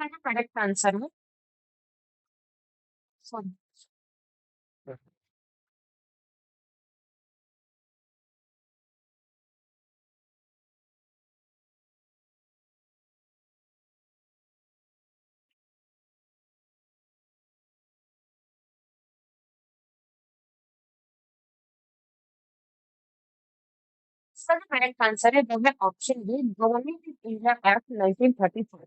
इसका जो correct answer है, सॉरी, इसका जो करेक्ट आंसर है वो है option B, government of India act 1935,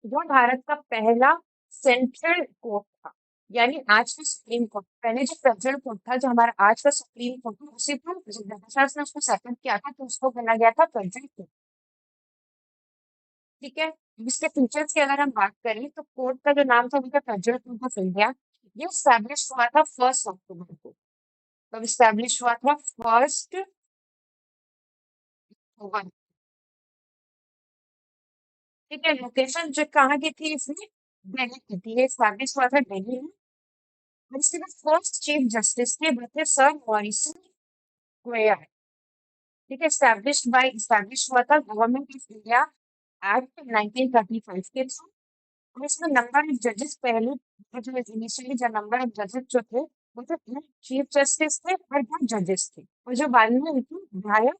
जो भारत का पहला सेंट्रल कोर्ट था। यानी आज का सुप्रीम कोर्ट, पहले जो फेडरल कोर्ट था, जो हमारा आज का सुप्रीम कोर्ट है, उसी को जब ब्रिटिश शासन ने उसको सेटअप किया था तो उसको बोला गया था फेडरल कोर्ट। ठीक है। इसके फीचर्स की अगर हम बात करें तो कोर्ट का जो नाम था वो था फेडरल कोर्ट ऑफ इंडिया। ये स्टैब्लिश हुआ था 1 अक्टूबर को। कब स्टैब्लिश हुआ था? 1 अक्टूबर। ठीक है। लोकेशन जो कहाँ की थी इसमें? दिल्ली की थी। ये स्टैब्लिश हुआ था दिल्ली में। और इसके बाद फर्स्ट चीफ जस्टिस थे वो थे सर मॉरिसन क्वेयर। ठीक है। स्टैब्लिश हुआ था गवर्नमेंट ऑफ इंडिया एक्ट 1935 के थ्रू। और इसमें नंबर ऑफ जजेस पहले, जो इनिशियली जो नंबर ऑफ जजेस जो थे वो थे 8 चीफ जस्टिस थे और 2 जजेस थे, और जो बाद में इनको बढ़ाया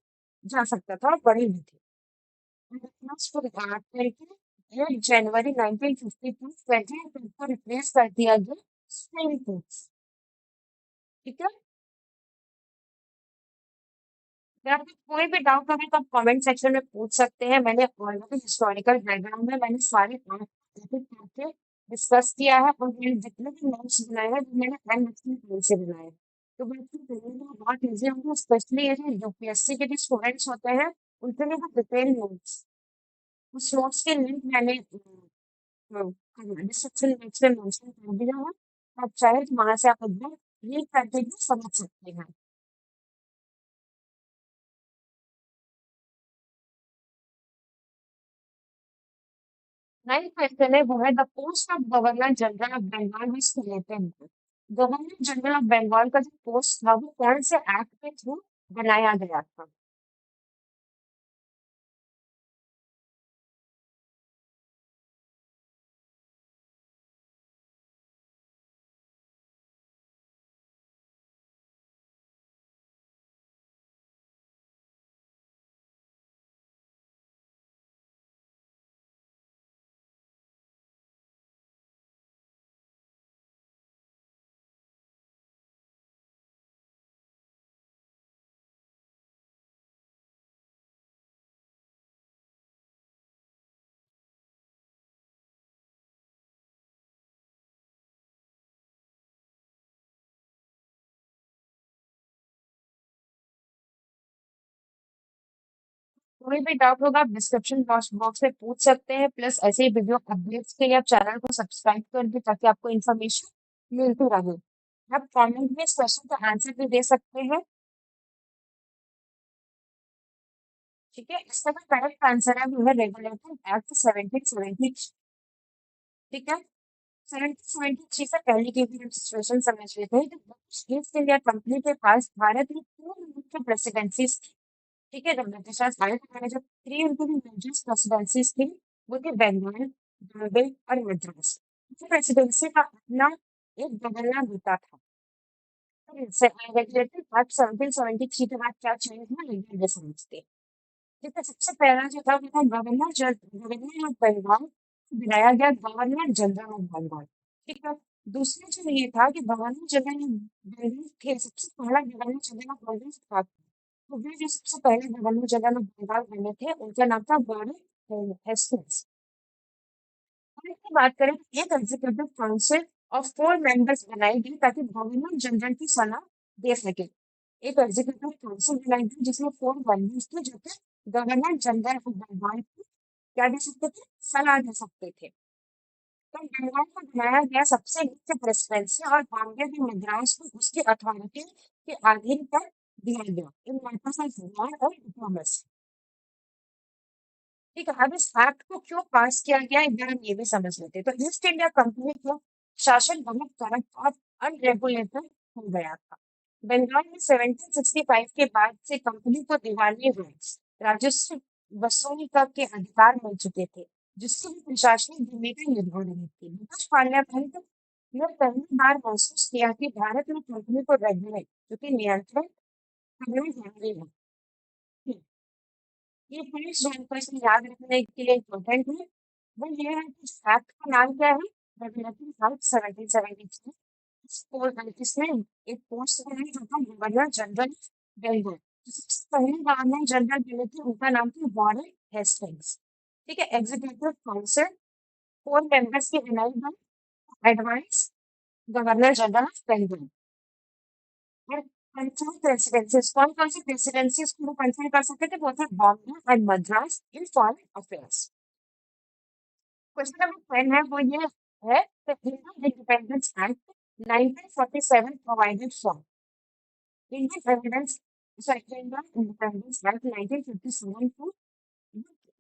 जा सकता था और बड़े भी थे। उसको करके 8 जनवरी 1952 फेडरल कोर्ट को रिप्लेस कर दिया गया सुप्रीम कोर्ट। ठीक है। अगर आपको कोई भी डाउट होगा तो आप कमेंट सेक्शन में पूछ सकते हैं। मैंने ऑलरेडी हिस्टोरिकल बैकग्राउंड में मैंने सारे एक एक करके डिस्कस किया है, और मैंने जितने भी नोट्स बनाए हैं वो मैंने एन पेन से बनाए हैं। तो बिल्कुल पढ़ने में बहुत ईजी होंगे, स्पेशली ये जो यूपीएससी के जो स्टूडेंट्स होते हैं उनके लिए वो डिटेल नोट्स, उस नोट्स के लिंक मैंने डिस्क्रिप्शन बॉक्स में मेंशन कर दिया है। आप चाहे तो वहां से आप एक बार रीड करके भी समझ सकते हैं। नाइन्थ क्वेश्चन है वो है the post of governor general of Bengal was created. Governor general of Bengal का जो पोस्ट था वो कौन से एक्ट के थ्रू बनाया गया था? कोई भी डाउट होगा आप डिस्क्रिप्शन बॉक्स में पूछ सकते हैं। प्लस ऐसे ही वीडियो अपडेट्स के लिए आप चैनल को सब्सक्राइब कर दे ताकि आपको इन्फॉर्मेशन मिलती रहे। आप कमेंट में इस क्वेश्चन का आंसर भी दे सकते हैं। ठीक है। इसका जो करेक्ट आंसर है वो है रेगुलेटिंग एक्ट 1773। ठीक है। 1773 से पहले की भी हम सिचुएशन समझ लेते हैं। तो ईस्ट इंडिया कंपनी के पास भारत में 3 मुख्य प्रेसिडेंसीज थी। ठीक है। जब ब्रिटिशर्स आए थे मैंने जो 3 मेजर प्रेसिडेंसीज थी वो थी बंगाल, बॉम्बे और मद्रास। प्रेसिडेंसी का अपना एक गवर्नर होता था। रेगुलेटरी एक्ट 1773 के बाद क्या चेंज हुआ ये समझते हैं। ठीक है। सबसे पहला जो था वो था गवर्नर ऑफ बंगाल, बनाया गया गवर्नर जनरल ऑफ बंगाल। ठीक है। दूसरा जो ये था कि गवर्नर जनरल ऑफ बंगाल थे, सबसे पहला गवर्नर जनरल ऑफ बंगाल था। तो वे जो सबसे पहले गवर्नर जनरल ऑफ बंगाल बने थे उनका नाम था गवर्नर हेस्टिंग्स। और इसकी बात करें तो एक एग्जीक्यूटिव काउंसिल ऑफ 4 मेंबर्स बनाई गई ताकि गवर्नर जनरल की सलाह दे सके। एक एग्जीक्यूटिव काउंसिल बनाई गई जिसमें 4 मेंबर्स थे जो कि गवर्नर जनरल ऑफ बंगाल को क्या दे सकते थे? सलाह दे सकते थे। तो बंगाल को बनाया गया सबसे मुख्य प्रेसिडेंसी, और बॉम्बे भी मद्रास को उसकी अथॉरिटी के अधीन कर दिया गया इन मैटर्स ऑफ लॉ और डिप्लोमेसी। ठीक है। अब इस एक्ट को क्यों पास किया गया एक बार हम ये भी समझ लेते हैं। तो ईस्ट इंडिया कंपनी का शासन बहुत करप्ट और अनरेगुलेटेड हो गया था। बंगाल में 1765 के बाद से कंपनी को दिवालिया राजस्व वसूली का के अधिकार मिल चुके थे। जिससे भी प्रशासनिक भूमिका निर्भर रही थी। ब्रिटिश पार्लियामेंट ने पहली बार महसूस किया कि भारत में कंपनी को रेगुलेट, जो कि नियंत्रण करना जरूरी है। ये पुलिस जनपद से याद रखने के लिए इम्पोर्टेंट है। वो ये है कि इस एक्ट का नाम क्या है? Regulatory act 1773। इसमें एक पोस्ट बनाई जो था गवर्नर जनरल बेंगल। सबसे पहले गवर्नर जनरल बने थे, उनका नाम था वॉरेन हेस्टिंग्स। ठीक है। एग्जीक्यूटिव काउंसिल 4 मेंबर्स की बनाई गई advice governor general of Bengal. और कंसर्न प्रेसिडेंसीज, कौन कौन सी प्रेसिडेंसीज को कंसर्न कर सकते थे? वो थे Bombay and Madras in foreign affairs. Question number 10 है, वो ये है the Indian Independence Act 1947 provided for Indian evidence Indian Independence Act 1957 को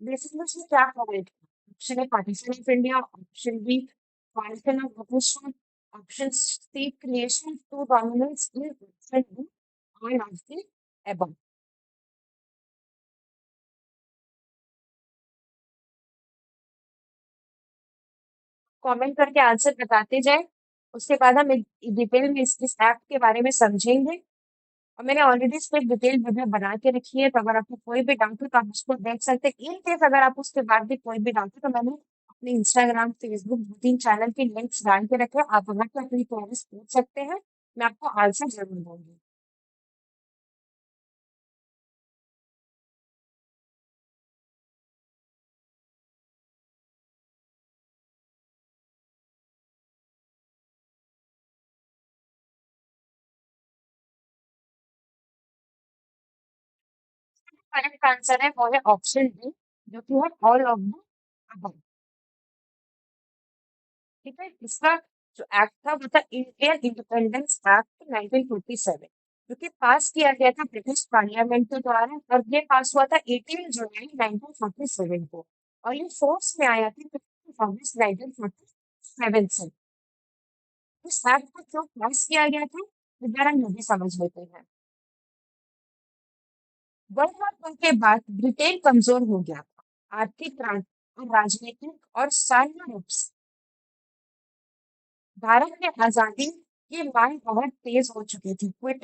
बेसिकली उसमें क्या प्रोवाइड किया? Option A partition of India, option B partition of British, option C creation of two dominants in, option D all of the above. Comment करके answer बताते जाए, उसके बाद हम डिटेल में इस ऐप के बारे में समझेंगे। और मैंने ऑलरेडी इस पे डिटेल वीडियो बना के रखी है, तो अगर आपको कोई भी डाउट हो तो आप उसको देख सकते हैं। इन केस अगर आप उसके बाद भी कोई भी डाउट है, तो मैंने अपने इंस्टाग्राम, फेसबुक 2-3 चैनल के लिंक्स डाल के रखे हैं। आप वहां पे अपनी क्वेरीज पूछ सकते हैं, मैं आपको आंसर जरूर दूंगी। करेक्ट आंसर है वो है ऑप्शन डी, जो कि है ऑल ऑफ द अबव। ठीक है। इसका जो एक्ट था वो था इंडियन इंडिपेंडेंस एक्ट 1947, जो कि पास किया गया था ब्रिटिश पार्लियामेंट के द्वारा, और ये पास हुआ था 18 जुलाई 1947 को। और ये फोर्स में आया था 15 अगस्त 1947 से। इस एक्ट को क्यों पास किया गया था, इस बारे हम ये भी समझ लेते हैं। वर्ल्ड वॉर टू के बाद ब्रिटेन कमजोर हो गया था, आर्थिक और राजनीतिक और सैन्य रूप से। भारत में आजादी की मांग बहुत तेज हो चुकी थी। क्विट